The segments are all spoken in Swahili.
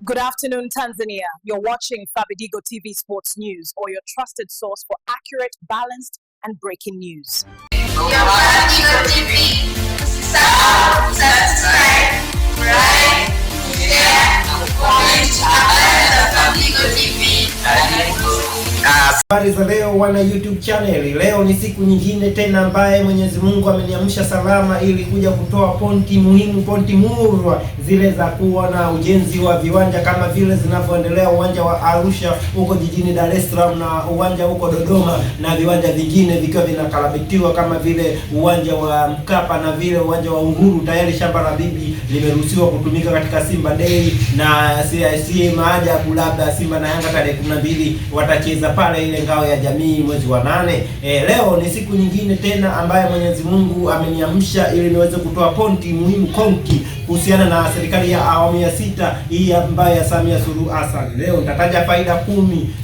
Good afternoon, Tanzania. You're watching Fabidigo TV Sports News, or your trusted source for accurate, balanced, and breaking news. Fabidigo TV. Subscribe, like, share, comment, Fabidigo TV. Habari za leo wana YouTube channel. Leo ni siku nyingine tena ambaye Mwenyezi Mungu ameniamsha salama ili kuja kutoa pointi muhimu, pointi murwa zile za kuwa na ujenzi wa viwanja kama vile zinavyoendelea uwanja wa Arusha huko jijini Dar es Salaam na uwanja huko Dodoma na viwanja vingine vikiwa vinakarabatiwa kama vile uwanja wa Mkapa na vile uwanja wa Uhuru. Tayari shamba la bibi limeruhusiwa kutumika katika Simba Day na si maajabu labda Simba na Yanga tarehe 12 watacheza pale ile ngao ya jamii mwezi wa 8. Leo ni siku nyingine tena ambaye Mwenyezi Mungu ameniamsha ili niweze kutoa pointi muhimu konki kuhusiana na serikali ya awamu ya 6 hii ambayo ya Samia Suluhu Hassan. Leo nitataja faida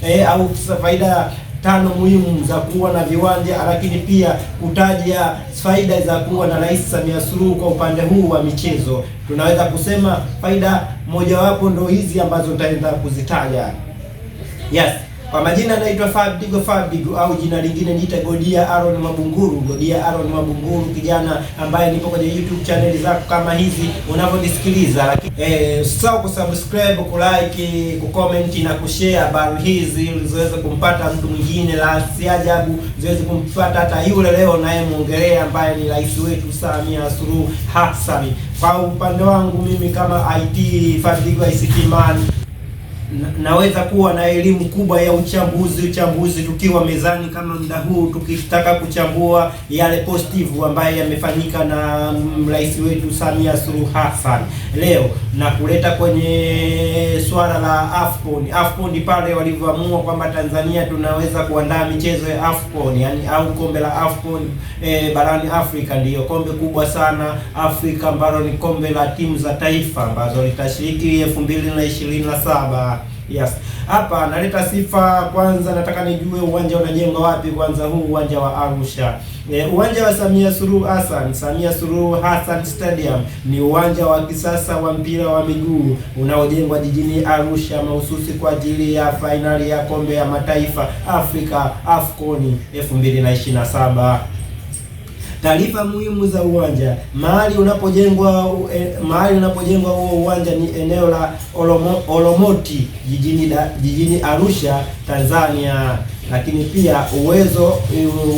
10 au faida 5 muhimu za kuwa na viwanja, lakini pia kutaja faida za kuwa na Rais Samia Suluhu kwa upande huu wa michezo. Tunaweza kusema faida mojawapo ndio hizi ambazo nitaenda kuzitaja. Yes. Kwa majina naitwa Fabidigo au jina lingine niita Godia Aaron Mabunguru. Godia Aaron Mabunguru, kijana ambaye nipo kwenye YouTube channel zako kama hizi unavyonisikiliza. Lakini usisahau kusubscribe, kulike, kucomment na kushare habari hizi ili ziweze kumpata mtu mwingine, la si ajabu ziweze kumpata hata yule leo naye muongelea ambaye ni rais wetu Samia Suluhu Hassan. Kwa upande wangu mimi kama IT Fabidigo ICT man naweza kuwa na elimu kubwa ya uchambuzi tukiwa mezani kama muda huu tukitaka kuchambua yale positive ambaye yamefanyika na rais wetu Samia Suluhu Hassan. Leo na kuleta kwenye swala la AFCON pale walivyoamua kwamba Tanzania tunaweza kuandaa michezo ya AFCON, yani au kombe la AFCON barani Afrika, ndiyo kombe kubwa sana Afrika ambalo ni kombe la timu za taifa ambazo litashiriki 2027. Yes. Hapa naleta sifa kwanza, nataka nijue uwanja unajengwa wapi kwanza. Huu uwanja wa Arusha, uwanja wa Samia Suluhu Hassan Stadium ni uwanja wa kisasa wa mpira wa miguu unaojengwa jijini Arusha mahususi kwa ajili ya fainali ya kombe ya mataifa Afrika AFCON 2027. Taarifa muhimu za uwanja. Mahali unapojengwa huo uwanja ni eneo la Olomoti jijini Arusha, Tanzania. Lakini pia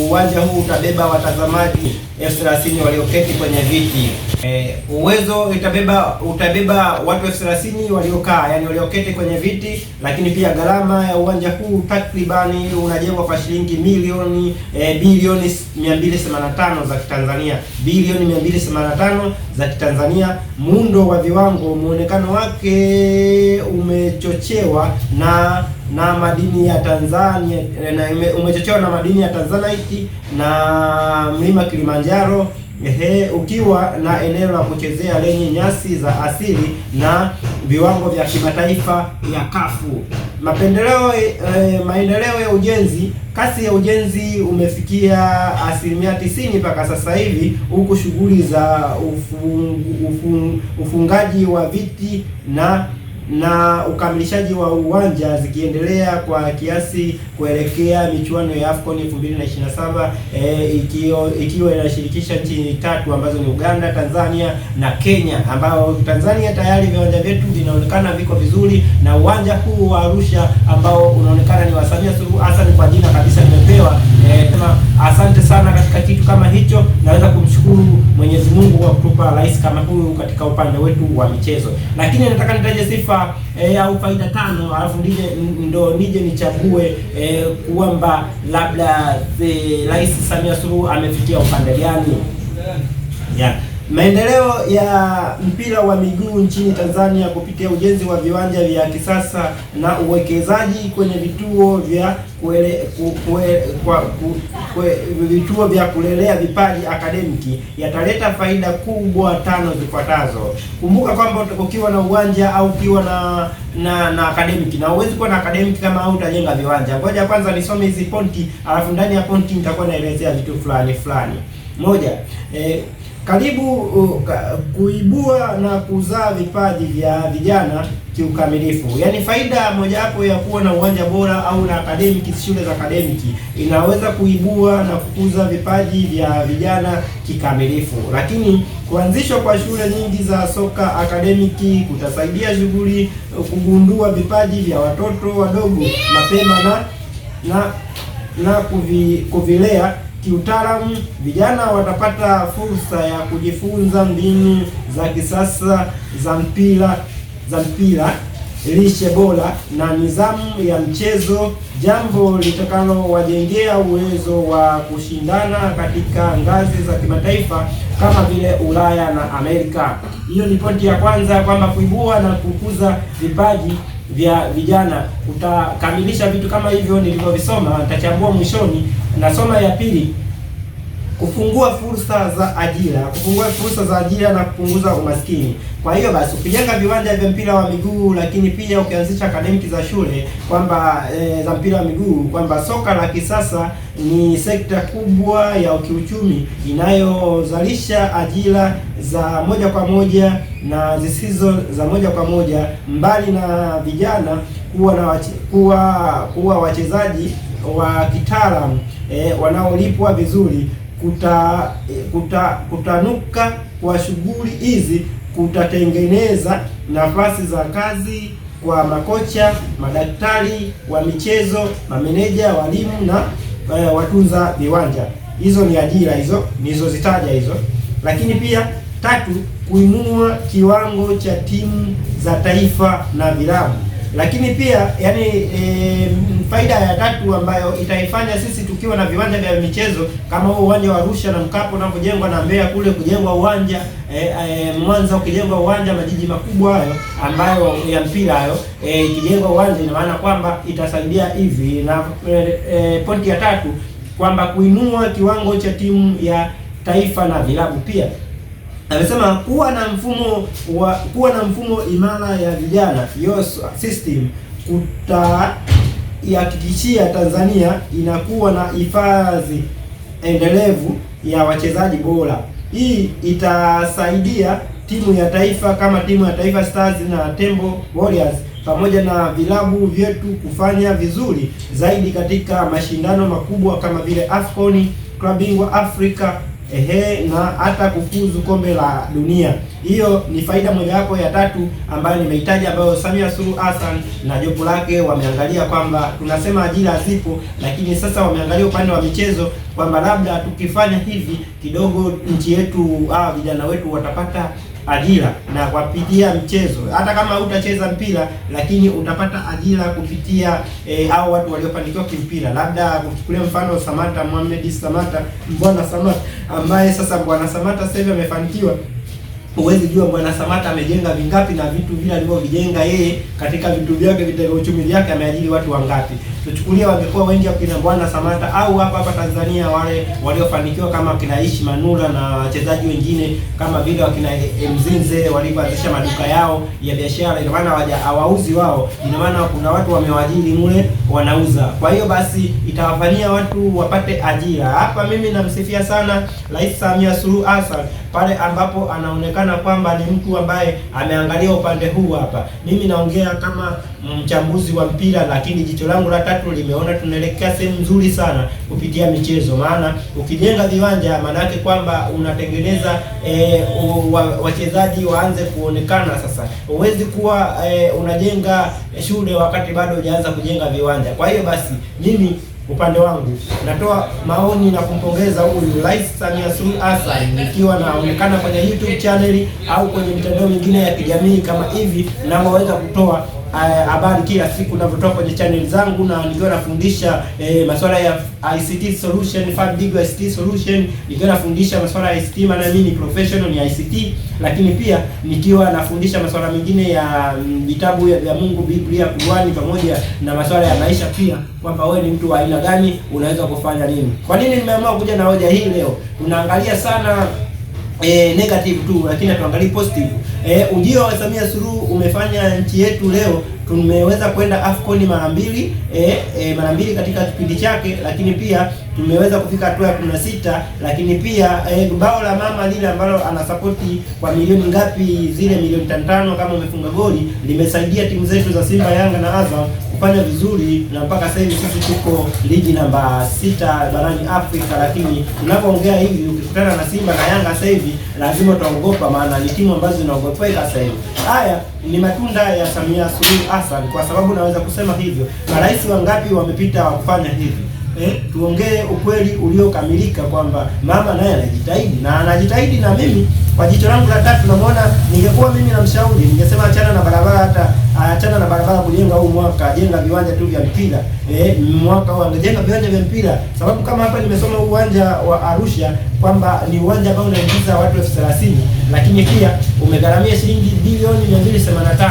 uwanja huu utabeba watazamaji 30,000 walioketi kwenye viti. Utabeba watu 30,000 waliokaa, yani walioketi kwenye viti. Lakini pia gharama ya uwanja huu takribani unajengwa kwa shilingi bilioni 285 za Kitanzania, bilioni 285 za Kitanzania. Muundo wa viwango, muonekano wake umechochewa na madini ya Tanzania umechochewa na madini ya Tanzanite na mlima Kilimanjaro, ukiwa na eneo la kuchezea lenye nyasi za asili na viwango vya kimataifa ya kafu. Maendeleo ya ujenzi. Kasi ya ujenzi umefikia 90% mpaka sasa hivi, huku shughuli za ufungaji wa viti na ukamilishaji wa uwanja zikiendelea kwa kiasi kuelekea michuano ya AFCON 2027 ikiwa inashirikisha nchi 3 ambazo ni Uganda, Tanzania na Kenya, ambao Tanzania tayari viwanja vyetu vinaonekana viko vizuri, na uwanja huu wa Arusha ambao unaonekana ni wa Samia Suluhu Hassan kwa jina kabisa nimepewa. Asante sana katika kitu kama hicho. Naweza kumshukuru Mwenyezi Mungu kwa kutupa rais kama huyu katika upande wetu wa michezo. Lakini nataka nitaje sifa au faida 5 alafu nije nichague kwamba labda Rais Samia Suluhu amefikia upande gani. Yeah. Maendeleo ya mpira wa miguu nchini Tanzania kupitia ujenzi wa viwanja vya kisasa na uwekezaji kwenye vituo vya kulelea vipaji akademiki yataleta faida kubwa 5 zifuatazo. Kumbuka kwamba ukiwa na uwanja au ukiwa na akademiki, na uwezi kuwa na akademiki kama au utajenga viwanja. Ngoja kwanza nisome hizi pointi, alafu ndani ya pointi nitakuwa naelezea vitu fulani. Moja, karibu kuibua na kuzaa vipaji vya vijana kiukamilifu. Yaani faida mojawapo ya kuwa na uwanja bora au na academic, shule za academic inaweza kuibua na kukuza vipaji vya vijana kikamilifu. Lakini kuanzishwa kwa shule nyingi za soka academic kutasaidia shughuli kugundua vipaji vya watoto wadogo mapema na kuvilea kiutaalamu. Vijana watapata fursa ya kujifunza mbinu za kisasa za mpira, lishe bora na nidhamu ya mchezo, jambo litakalowajengea uwezo wa kushindana katika ngazi za kimataifa kama vile Ulaya na Amerika. Hiyo ni pointi ya kwanza, kwamba kuibua na kukuza vipaji vya vijana. Utakamilisha vitu kama hivyo nilivyovisoma, nitachambua mwishoni. Nasoma ya pili, kufungua fursa za ajira na kupunguza umaskini. Kwa hiyo basi ukijenga viwanja vya mpira wa miguu, lakini pia ukianzisha akademiki za shule kwamba za mpira wa miguu, kwamba soka la kisasa ni sekta kubwa ya kiuchumi inayozalisha ajira za moja kwa moja na zisizo za moja kwa moja. Mbali na vijana kuwa wachezaji wa kitaalamu wanaolipwa vizuri, kutanuka kwa shughuli hizi kutatengeneza nafasi za kazi kwa makocha, madaktari wa michezo, mameneja, walimu na watunza viwanja. Hizo ni ajira hizo nilizozitaja hizo. Lakini pia tatu, kuinua kiwango cha timu za taifa na vilabu. Lakini pia faida ya tatu ambayo itaifanya sisi tukiwa na viwanja vya michezo kama huo uwanja wa Arusha na Mkapa unapojengwa na Mbeya kule kujengwa uwanja Mwanza ukijengwa uwanja, majiji makubwa hayo ambayo ya mpira hayo ikijengwa uwanja, ina maana kwamba itasaidia hivi. Na pointi ya tatu, kwamba kuinua kiwango cha timu ya taifa na vilabu. Pia amesema kuwa na mfumo imara ya vijana youth system kutaihakikishia Tanzania inakuwa na hifadhi endelevu ya wachezaji bora. Hii itasaidia timu ya taifa kama timu ya Taifa Stars na Tembo Warriors pamoja na vilabu vyetu kufanya vizuri zaidi katika mashindano makubwa kama vile AFCON, Klabu Bingwa Afrika na hata kufuzu kombe la dunia. Hiyo ni faida mojawapo ya tatu ambayo nimeitaja, ambayo Samia Suluhu Hassan na jopo lake wameangalia kwamba tunasema ajira zipo, lakini sasa wameangalia upande wa michezo kwamba labda tukifanya hivi kidogo nchi yetu, vijana wetu watapata ajira na kupitia mchezo. Hata kama hutacheza mpira, lakini utapata ajira kupitia hao watu waliofanikiwa kimpira. Labda kuchukulia mfano Samata, Mohamed Samata, Mbwana Samata, ambaye sasa Mbwana Samata sasa hivi amefanikiwa. Huwezi jua Bwana Samata amejenga vingapi na vitu vile alivyovijenga yeye katika vitu vyake vitega uchumi vyake ameajiri watu wangapi. Tuchukulia wangekuwa wengi kina Bwana Samata au hapa Tanzania wale waliofanikiwa kama kina Ishi Manula na wachezaji wengine kama vile wakina Mzinze walioanzisha maduka yao ya biashara, ina maana hawauzi wao, ina maana kuna watu wamewaajiri mule wanauza. Kwa hiyo basi itawafanyia watu wapate ajira. Hapa mimi namsifia sana Rais Samia Suluhu Hassan pale ambapo anaonekana kwamba ni mtu ambaye ameangalia upande huu hapa. Mimi naongea kama mchambuzi wa mpira, lakini jicho langu la tatu limeona tunaelekea sehemu nzuri sana kupitia michezo. Maana ukijenga viwanja, maana yake kwamba unatengeneza wachezaji waanze kuonekana. Sasa huwezi kuwa unajenga shule wakati bado hujaanza kujenga viwanja. Kwa hiyo basi mimi upande wangu natoa maoni na kumpongeza huyu Rais Samia Suluhu Hassan, nikiwa naonekana kwenye YouTube channel au kwenye mitandao mingine ya kijamii kama hivi ninavyoweza kutoa habari kila siku ninavyotoa kwenye channel zangu, na nikiwa nafundisha masuala ya ICT solution, Fabidigo ICT solution, nikiwa nafundisha masuala ya ICT, maana mimi ni professional ni ICT, lakini pia nikiwa nafundisha masuala mengine ya vitabu vya Mungu, Biblia, Qur'ani, pamoja na masuala ya maisha pia, kwamba wewe ni mtu wa aina gani, unaweza kufanya nini. Kwa nini nimeamua kuja na hoja hii leo? Tunaangalia sana negative tu, lakini tuangalie positive. Ujio wa Samia Suluhu umefanya nchi yetu leo tumeweza kwenda AFCON mara mbili katika kipindi chake, lakini pia tumeweza kufika hatua ya 16, lakini pia bao la mama lile ambalo anasapoti kwa milioni ngapi zile, milioni 5 kama umefunga goli, limesaidia timu zetu za Simba, Yanga na Azam kufanya vizuri, na mpaka sasa hivi sisi tuko ligi namba 6 barani Afrika. Lakini tunapoongea hivi, ukikutana na Simba na Yanga sasa hivi lazima utaogopa, maana ni timu ambazo zinaogopeka sasa hivi. Haya ni matunda ya Samia Suluhu Hassan, kwa sababu naweza kusema hivyo. Marais wangapi wamepita kufanya hivi? Tuongee ukweli uliokamilika kwamba mama naye anajitahidi na anajitahidi, na mimi kwa jicho langu la tatu namuona. Ningekuwa mimi namshauri, ningesema achana na barabara, hata achana na barabara kujenga huu mwaka, jenga viwanja tu vya mpira. Mwaka huu angejenga viwanja vya mpira, sababu kama hapa nimesoma uwanja wa Arusha kwamba ni uwanja ambao unaingiza watu 30,000, lakini pia umegharamia shilingi bilioni 285.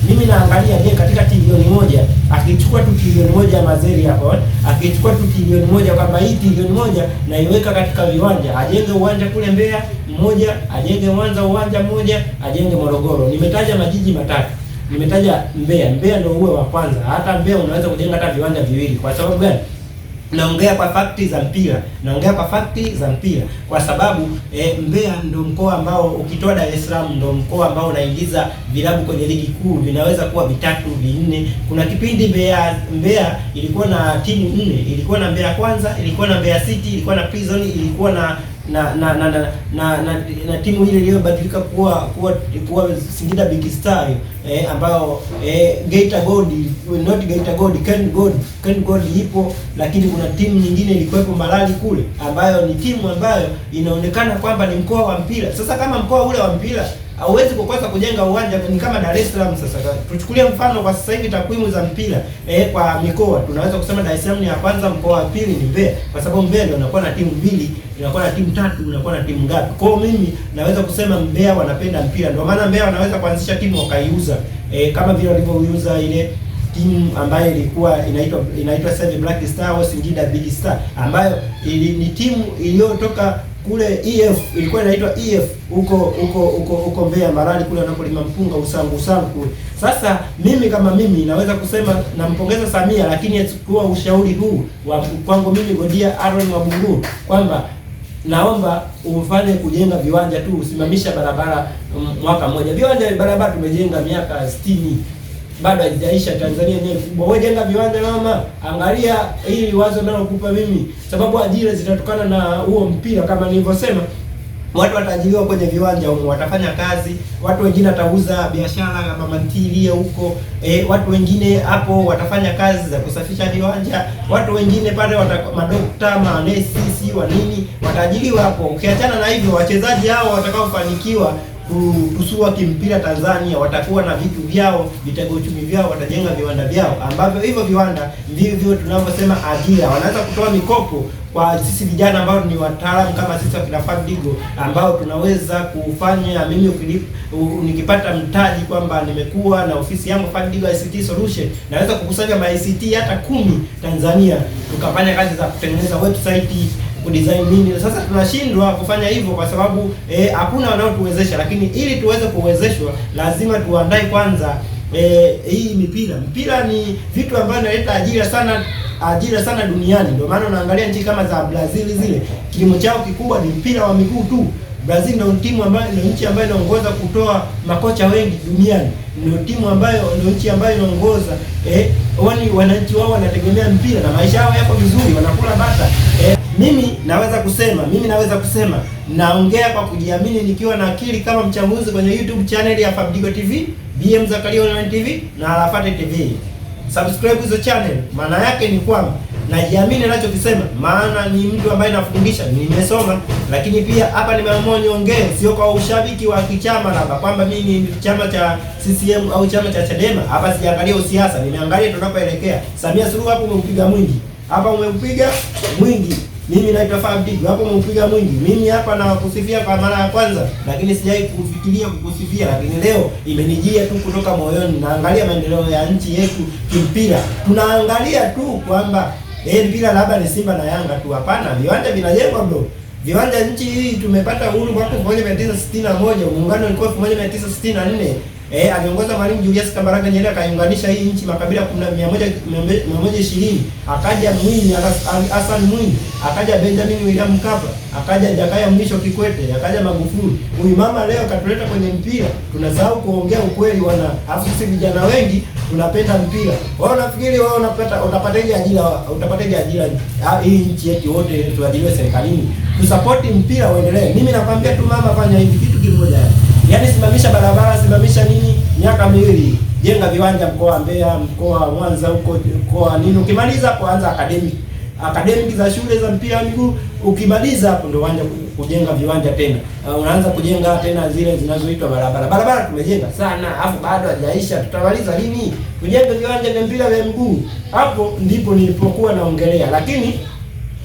Mimi naangalia, je, katika trilioni moja akichukua tu trilioni moja Mazeri hapo, akichukua tu trilioni moja kwamba hii trilioni moja na iweka katika viwanja, ajenge uwanja kule Mbeya mmoja, ajenge Mwanza uwanja mmoja, ajenge Morogoro. Nimetaja majiji matatu. Nimetaja Mbeya. Mbeya ndio uwe wa kwanza. Hata Mbeya unaweza kujenga hata viwanja viwili. Kwa sababu gani? Naongea kwa fakti za mpira. Kwa sababu Mbeya ndio mkoa ambao ukitoa Dar es Salaam ndio mkoa ambao unaingiza vilabu kwenye ligi kuu, vinaweza kuwa 3, 4. Kuna kipindi Mbeya ilikuwa na timu 4. Ilikuwa na Mbeya Kwanza, ilikuwa na Mbeya City, ilikuwa na Prison, ilikuwa na timu ile iliyobadilika kuwa Singida Big Star, ambayo Geita Gold, not Geita Gold, Ken Gold ipo, lakini kuna timu nyingine ilikuwepo Malali kule, ambayo ni timu ambayo inaonekana kwamba ni mkoa wa mpira. Sasa kama mkoa ule wa mpira hauwezi kukosa kujenga uwanja, ni kama Dar es Salaam. Sasa tuchukulie mfano kwa sasa hivi takwimu za mpira kwa mikoa, tunaweza kusema Dar es Salaam ni ya kwanza, mkoa wa pili ni Mbeya, kwa sababu Mbeya ndio inakuwa na timu 2, inakuwa na timu 3, inakuwa na timu ngapi. Kwa hiyo mimi naweza kusema Mbeya wanapenda mpira, ndio maana Mbeya wanaweza kuanzisha timu wakaiuza, kama vile walivyouza ile timu ambayo ilikuwa inaitwa Save Black Star au Singida Big Star, ambayo ni timu iliyotoka kule EF, ilikuwa inaitwa EF huko Mbeya Marali kule wanapolima mpunga usangu. Sasa mimi kama mimi naweza kusema nampongeza Samia, lakini achukua ushauri huu kwangu mimi Godia Aaron Wabungu kwamba naomba ufanye kujenga viwanja tu, usimamisha barabara mwaka mmoja. Viwanja barabara tumejenga miaka 60, bado haijaisha. Tanzania yenyewe kubwa, wewe jenga viwanja mama. Angalia hili wazo nalokupa mimi, sababu ajira zitatokana na huo mpira. Kama nilivyosema, watu wataajiriwa kwenye viwanja huko, watafanya kazi. Watu wengine watauza biashara mama ntilie huko, watu wengine hapo watafanya kazi za kusafisha viwanja. Watu wengine pale madokta, manesi, si wa nini, wataajiriwa hapo. Ukiachana na hivyo, wachezaji hao watakaofanikiwa kusua kimpira Tanzania watakuwa na vitu vyao, vitega uchumi vyao, watajenga viwanda vyao, ambavyo hivyo viwanda ndivyo tunavyosema ajira. Wanaweza kutoa mikopo kwa sisi vijana ambao ni wataalamu kama sisi wakina Fabdigo, ambao tunaweza kufanya. Mimi nikipata mtaji kwamba nimekuwa na ofisi yangu Fabdigo ICT Solution, naweza kukusanya ma ICT hata 10 Tanzania, tukafanya kazi za kutengeneza website, kudesign nini. Sasa tunashindwa kufanya hivyo kwa sababu hakuna wanaotuwezesha, lakini ili tuweze kuwezeshwa lazima tuandae kwanza hii mpira ni vitu ambavyo vinaleta ajira sana duniani. Ndio maana unaangalia nchi kama za Brazil, zile kilimo chao kikubwa ni mpira wa miguu tu. Brazil ndio timu ambayo ndio nchi ambayo inaongoza kutoa makocha wengi duniani. Ndio timu ambayo ndio nchi ambayo inaongoza wananchi wao wanategemea mpira na maisha yao yako vizuri, wanakula bata. Mimi naweza kusema naongea kwa kujiamini, nikiwa na akili kama mchambuzi kwenye YouTube channel ya Fabdigo TV, BM Zakaria Online TV na Arafat TV. Subscribe hizo channel, maana yake ni kwamba najiamini ninachokisema, maana ni mtu ambaye nafundisha, nimesoma, lakini pia hapa nimeamua niongee, sio kwa ushabiki wa kichama labda kwamba mimi ni chama cha CCM au chama cha Chadema. Hapa sijaangalia usiasa, nimeangalia tunapoelekea. Samia Suluhu hapo umeupiga mwingi, hapa umeupiga mwingi. Mimi naitwa Fabdigo, hapo umeupiga mwingi. Mimi hapa na kusifia kwa mara ya kwanza, lakini sijai kufikiria kukusifia, lakini leo imenijia tu kutoka moyoni. Naangalia maendeleo ya nchi yetu kimpira. Tunaangalia tu kwamba mpira labda ni Simba na Yanga tu, hapana. Viwanja vinajengwa bro. Viwanja nchi hii tumepata uhuru mwaka 1961, muungano ulikuwa 1964. Aliongoza Mwalimu Julius Kambarage Nyerere, akaiunganisha hii nchi makabila 120. Akaja Mwinyi Hassan Mwinyi, akaja Benjamin William Mkapa, akaja Jakaya Mrisho Kikwete, akaja Magufuli. Huyu mama leo katuleta kwenye mpira. Tunasahau kuongea ukweli alafu sisi vijana wengi tunapenda mpira. Wao nafikiri wao utapataje ajira hii nchi yetu wote tuajiriwe serikalini. Tusupport mpira uendelee. Mimi nakwambia tu mama, fanya hivi kitu kimoja. Yaani simamisha barabara, simamisha nini, miaka 2. Jenga viwanja mkoa wa Mbeya, mkoa wa Mwanza, huko mkoa nini. Ukimaliza hapo anza academic za shule za mpira wa miguu. Ukimaliza hapo ndio uanze kujenga viwanja tena. Unaanza kujenga tena zile zinazoitwa barabara. Barabara tumejenga sana, afu bado hajaisha. Tutamaliza lini? Tujenge viwanja vya mpira wa miguu. Hapo ndipo nilipokuwa naongelea. Lakini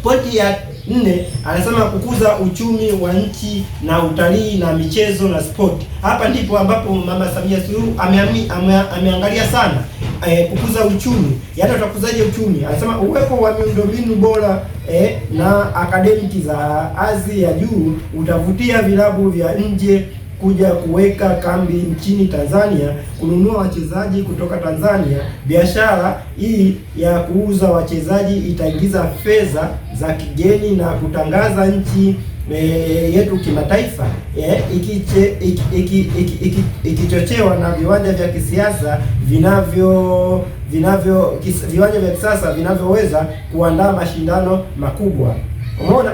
pointi ya 4 anasema kukuza uchumi wa nchi na utalii na michezo na sport. Hapa ndipo ambapo Mama Samia Suluhu ameangalia sana kukuza uchumi. Yaani utakuzaje uchumi? Anasema uwepo wa miundombinu bora na akademiki za hadhi ya juu utavutia vilabu vya nje kuja kuweka kambi nchini Tanzania, kununua wachezaji kutoka Tanzania. Biashara hii ya kuuza wachezaji itaingiza fedha za kigeni na kutangaza nchi yetu kimataifa, ikichochewa na viwanja vya kisiasa viwanja vya kisasa vinavyoweza kuandaa mashindano makubwa. Umeona?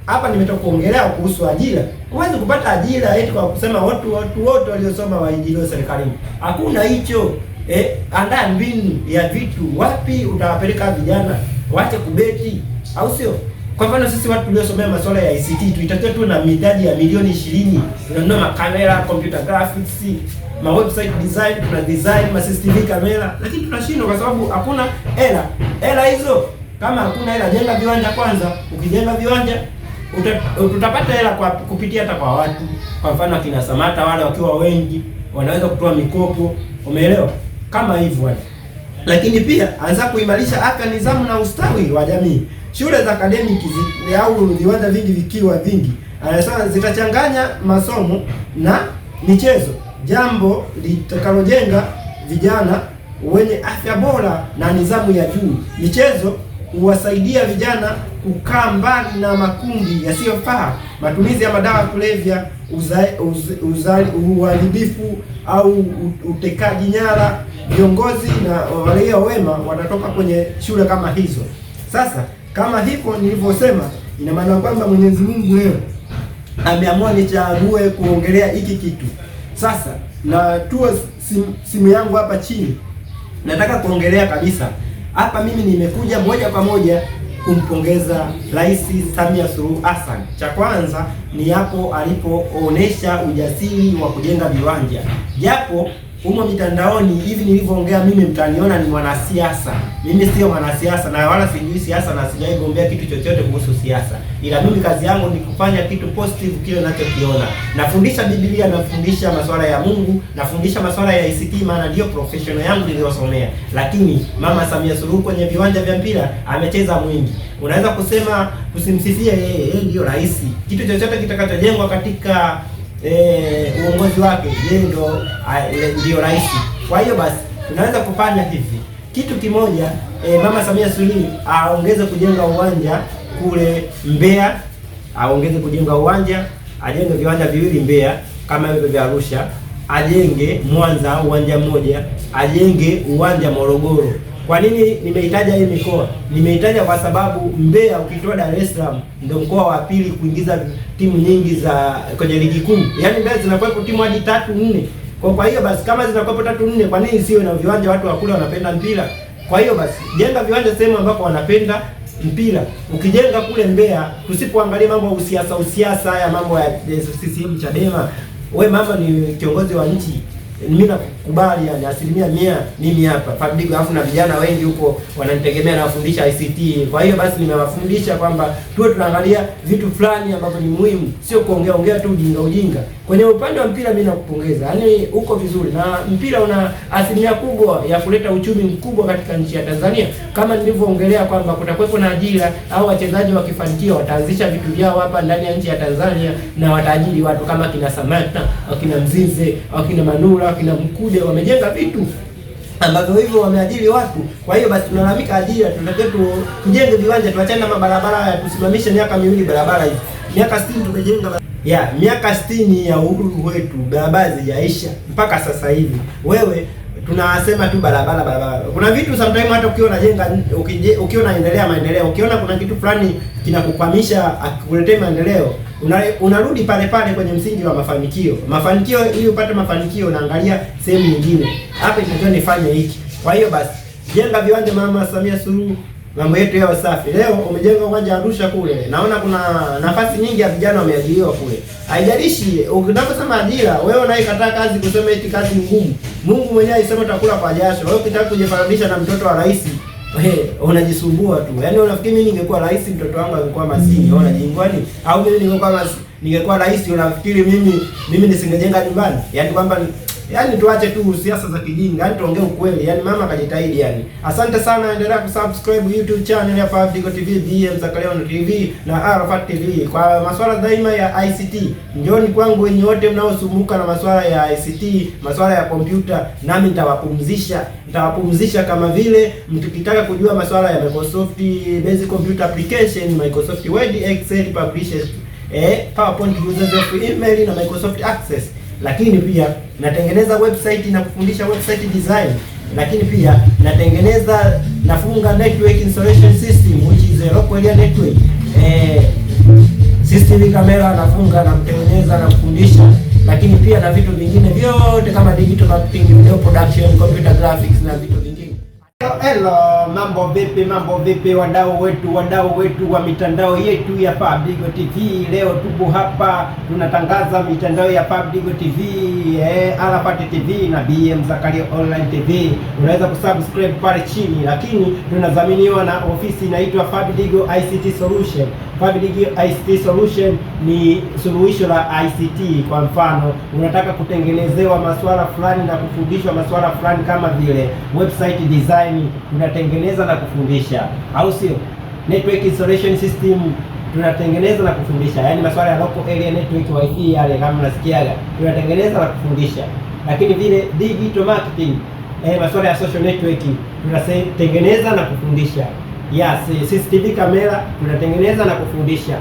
Hapa nimetoka kuongelea kuhusu ajira. Huwezi kupata ajira eti kwa kusema watu wote waliosoma waajiriwe serikalini. Hakuna hicho. Andaa mbinu ya vitu. Wapi utawapeleka vijana? Waache kubeti, au sio? Kwa mfano sisi watu tuliosomea masuala ya ICT tuitakiwa tu na mitaji ya milioni 20. Tunanunua makamera, computer graphics, ma website design, tuna design ma CCTV kamera, lakini tunashindwa kwa sababu hakuna hela. Hela hizo, kama hakuna hela, jenga viwanja kwanza. Ukijenga viwanja utapata hela kwa kupitia hata kwa watu. Kwa mfano kina Samata wale wakiwa wengi wanaweza kutoa mikopo, umeelewa? Kama hivyo. Lakini pia anza kuimarisha afya, nidhamu na ustawi wa jamii. Shule za akademiki au viwanja vingi vikiwa vingi, anasema zitachanganya masomo na michezo, jambo litakalojenga vijana wenye afya bora na nidhamu ya juu. Michezo huwasaidia vijana kukaa mbali na makundi yasiyofaa, matumizi ya madawa ya kulevya, uharibifu au utekaji nyara. Viongozi na walio wema wanatoka kwenye shule kama hizo. Sasa kama hivyo nilivyosema, ina maana kwamba Mwenyezi Mungu leo ameamua nichague kuongelea hiki kitu. Sasa na tu simu yangu hapa chini, nataka kuongelea kabisa hapa. Mimi nimekuja moja kwa moja kumpongeza Rais Samia Suluhu Hassan. Cha kwanza ni hapo alipoonesha ujasiri wa kujenga viwanja. Japo humo mitandaoni hivi nilivyoongea mimi mtaniona ni mwanasiasa. Mimi sio mwanasiasa na wala sijui siasa na sijai gombea kitu chochote kuhusu siasa. Ila mimi kazi yangu ni kufanya kitu positive kile ninachokiona. Nafundisha Biblia, nafundisha masuala ya Mungu, nafundisha masuala ya ICT, maana ndio professional yangu niliyosomea. Lakini Mama Samia Suluhu kwenye viwanja vya mpira amecheza mwingi. Unaweza kusema kusimsifia yeye ndio rais. Kitu chochote kitakachojengwa katika uongozi wake yeye ndio rais. Kwa hiyo basi tunaweza kufanya hivi kitu kimoja. Mama Samia Suluhu aongeze kujenga uwanja kule Mbeya, aongeze kujenga uwanja, ajenge viwanja viwili Mbeya kama hivyo vya Arusha, ajenge Mwanza uwanja mmoja, ajenge uwanja Morogoro. Kwa nini nimeitaja hii mikoa? Nimeitaja kwa sababu Mbeya ukitoa Dar es Salaam ndio mkoa wa pili kuingiza timu nyingi za kwenye ligi kuu. Yaani Mbeya zinakuwepo timu hadi 3-4. Kwa hiyo basi kama zinakuwepo 3-4, kwa nini siwe na viwanja? Watu wa kule wanapenda mpira. Kwa hiyo basi jenga viwanja sehemu ambapo wanapenda mpira. Ukijenga kule Mbeya, tusipoangalia mambo ya usiasa ya mambo ya CCM Chadema. Wewe mama ni kiongozi wa nchi. Mimi kubali, yani 100% mimi hapa Fabidigo, alafu na vijana wengi huko wananitegemea na wafundisha ICT. Kwa hiyo basi nimewafundisha kwamba tuwe tunaangalia vitu fulani ambavyo ni muhimu, sio kuongea tu ujinga. Kwenye upande wa mpira mimi nakupongeza, yani uko vizuri, na mpira una asilimia kubwa ya kuleta uchumi mkubwa katika nchi ya Tanzania, kama nilivyoongelea kwamba kutakuwepo na ajira au wachezaji wakifanikiwa wataanzisha vitu vyao hapa ndani ya nchi ya Tanzania na wataajiri watu kama kina Samata, wakina Mzize, wakina Manula, wakina Mkude, wamejenga vitu ambavyo hivyo wameajiri watu. Kwa hiyo basi tunalalamika ajira, tunataka tujenge viwanja, tuachane na mabarabara ya tusimamishe miaka miwili barabara hizi. Miaka 60 tumejenga miaka 60 ya uhuru wetu, barabara hazijaisha mpaka sasa hivi. Wewe tunasema tu barabara. Kuna vitu sometimes hata ukiwa unajenga, ukiwa unaendelea maendeleo, ukiona kuna kitu fulani kinakukwamisha akuletee maendeleo, unarudi pale kwenye msingi wa mafanikio. Ili upate mafanikio unaangalia sehemu nyingine, hapa inatakiwa nifanye hiki. Kwa hiyo basi jenga viwanja, Mama Samia Suluhu, mambo yetu yawe safi. Leo umejenga uwanja Arusha kule, naona kuna nafasi nyingi ya vijana wameajiriwa kule. Haijalishi unaposema ajira, wewe unaikataa kazi kusema eti kazi ngumu. Mungu mwenyewe alisema utakula kwa jasho. Wewe ukitaka kujifananisha na mtoto wa rais, unajisumbua tu. Yaani unafikiri mimi ningekuwa rais mtoto wangu angekuwa maskini? Unajingwani? Au mimi ningekuwa rais unafikiri mimi nisingejenga nyumbani? Yaani tuache tu siasa za kijinga, yaani tuongee ukweli. Yaani mama kajitahidi yani. Asante sana, endelea kusubscribe YouTube channel ya Fabidigo TV, BM Zakaleon TV na Arafat TV kwa masuala daima ya ICT. Njooni kwangu wenye wote mnaosumbuka na masuala ya ICT, masuala ya kompyuta, nami nitawapumzisha kama vile mkitaka kujua masuala ya Microsoft Basic Computer Application, Microsoft Word, Excel, Publisher, PowerPoint, users of email na Microsoft Access. Lakini pia natengeneza website na kufundisha website design, lakini pia nafunga network installation system which is a local area network, system camera nafunga na kutengeneza na kufundisha, lakini pia na vitu vingine vyote kama digital marketing, video production, computer graphics na vitu vingine. Hello, mambo vipi wadau wetu wa mitandao yetu ya Fabidigo TV. Leo tupo hapa tunatangaza mitandao ya Fabidigo TV, Arafat TV na BM Zakaria Online TV. Unaweza kusubscribe pale chini, lakini tunadhaminiwa na ofisi inaitwa Fabidigo ICT Solution. Fabidigo ICT Solution ni suluhisho la ICT. Kwa mfano, unataka kutengenezewa masuala fulani na kufundishwa masuala fulani kama vile website design, tunatengeneza na kufundisha, au sio? Network installation system tunatengeneza na kufundisha, yaani masuala ya local area network wifi yale kama unasikiaga, tunatengeneza na kufundisha. Lakini vile digital marketing, masuala ya social network tunatengeneza na kufundisha. Yes, CCTV camera tunatengeneza na kufundisha.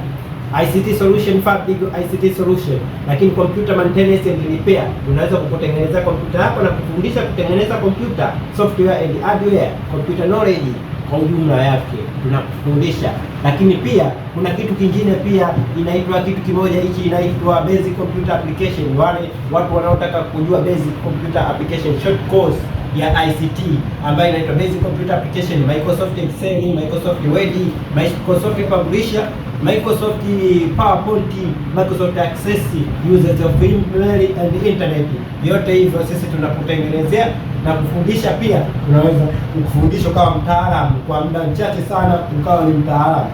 ICT Solution, Fabidigo ICT Solution. Lakini computer maintenance and repair, tunaweza kukutengenezea kompyuta yako na kufundisha kutengeneza kompyuta, software and hardware, computer knowledge kwa ujumla yake tunakufundisha. Lakini pia kuna kitu kingine pia inaitwa inaitwa basic computer application. Wale watu wanaotaka kujua basic computer application short course ya ICT ambayo inaitwa basic computer application, Microsoft Excel, Microsoft Word, Microsoft Publisher, Microsoft PowerPoint, Microsoft Access, users of email and internet. Yote hivyo sisi tunakutengenezea na kufundisha. Pia tunaweza kufundisha kama mtaalamu kwa muda mchache sana ukawa ni mtaalamu.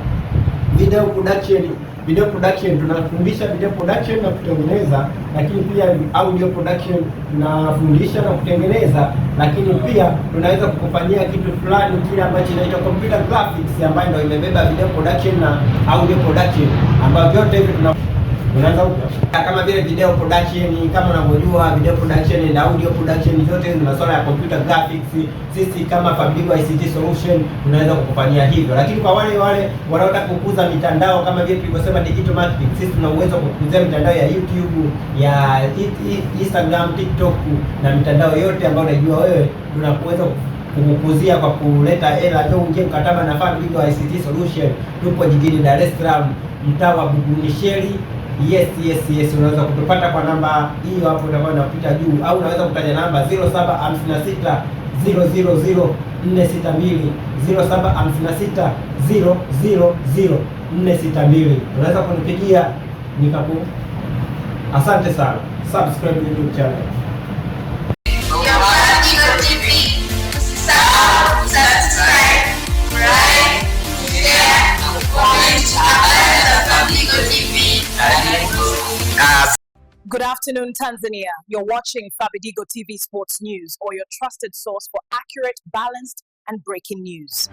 Video production tunafundisha video production na kutengeneza, lakini pia audio production tunafundisha na kutengeneza, lakini pia tunaweza kukufanyia kitu fulani kile ambacho inaitwa computer graphics, ambayo ndio imebeba video production na audio production, ambayo vyote hivi unaanza kama vile video production. Kama unavyojua video production na audio production zote ni masuala ya computer graphics. Sisi kama Fabidigo ICT Solution tunaweza kukufanyia hivyo. Lakini kwa wale wanaotaka kukuza mitandao kama vile tulivyosema digital marketing, sisi tuna uwezo wa kukuzia mitandao ya YouTube, ya Instagram, TikTok na mitandao yote ambayo unajua wewe, tunaweza kukuzia kwa kuleta hela. Ndio unje mkataba na Fabidigo ICT Solution. Tupo jijini Dar es Salaam, mtaa wa Buguruni. Yes, unaweza kutupata kwa namba hiyo hapo utakuwa unapita juu, au unaweza kutaja namba 0756 000 462, 0756 000 462. Unaweza kunipigia Asante sana. Subscribe YouTube channel. Good afternoon, Tanzania. You're watching Fabidigo TV Sports News, or your trusted source for accurate, balanced, and breaking news.